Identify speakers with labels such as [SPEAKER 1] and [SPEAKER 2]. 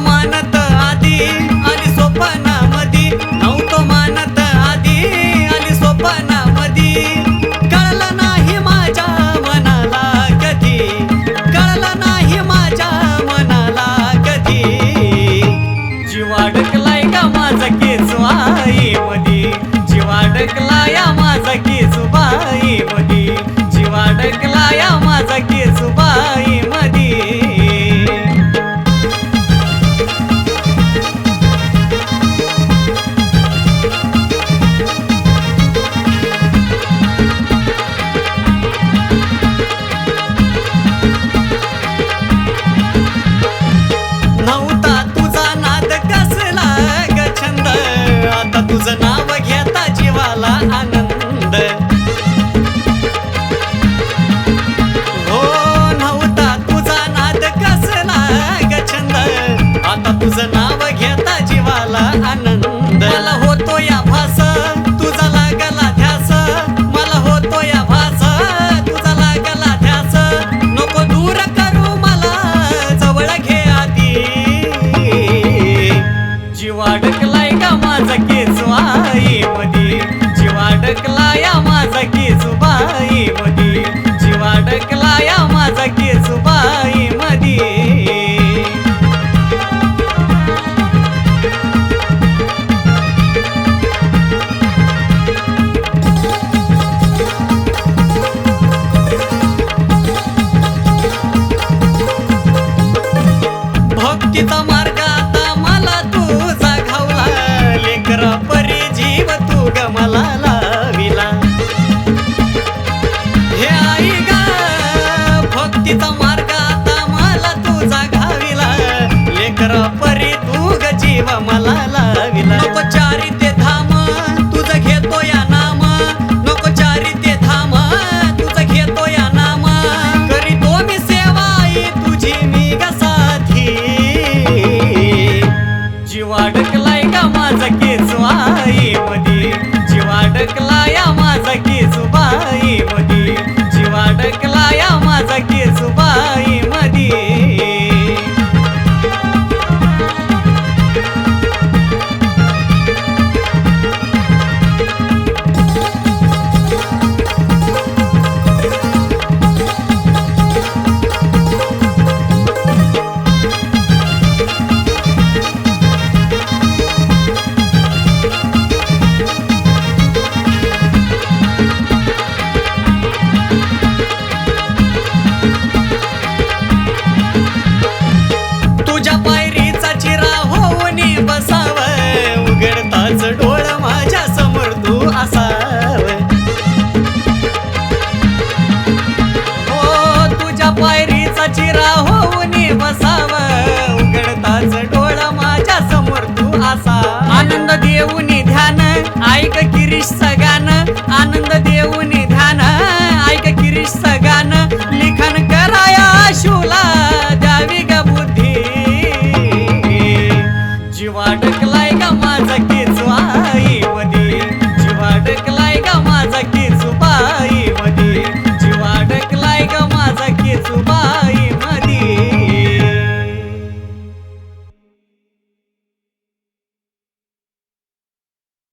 [SPEAKER 1] मानत आधी आली स्वप्नामधी, नव्हतो मानत आधी आली स्वप्नामधी. कळलं नाही माझ्या मनाला कधी, कळलं नाही माझ्या मनाला कधी. जीव अडकलाय का माझा केसुबाई मधी, जीव अडकलाय माझा केसुबाई मधी, जीव अडकलाय माझा केसुबाई मधी. नव्हता तुझा नाद कसला ग छंद, आता तुझं नाव घेता जीवाला आनंद. हो नव्हता तुझा नाद कसला ग छंद, आता तुझं नाव घेता जीवाला आनंद. मला होतो या भास तुझा लागला ध्यास, मला होतो या भास तुझा लागला ध्यास. नको दूर करू मला जवळ घे आधी. जीव अडकलाय का माझा केसुबाई मधी, जीव अडकलाय माझा केसुबाई मधी, जीव अडकलाय माझा केसुबाई मधी. भक्तीचा मार्ग आता मला तुझा घावला, लेकरा परी जीव तू ग मला लाविला. हे आई ग भक्तीचा मार्ग आता मला तुझा घाविला, लेकरा परी तू ग जीव मला लाविला. नको चारी ते धाम तुझं घेतो या नाम, नको चारी ते धाम तुझं घेतो या नाम. करीतो मी सेवाई तुझी मी ग साथी. जीव अडकलाय का माझा केसुबाई मधी, जीव अडकलाय माझा केसुबाई मधी, जीव अडकलाय माझा केसुबाई मधी. तुझ्या पायरीचा चिरा होऊन बसाव, उघडताच डोळ माझ्या समोर तू असाव. हो तुझ्या पायरीचा चिरा होऊन बसाव, उघडताच डोळ माझ्या समोर तू असाव. आनंद देऊनी ध्यान ऐक किरीश गान, आनंद देऊनी ध्यान ऐक किरीश गान. लिखाण कराया शिवला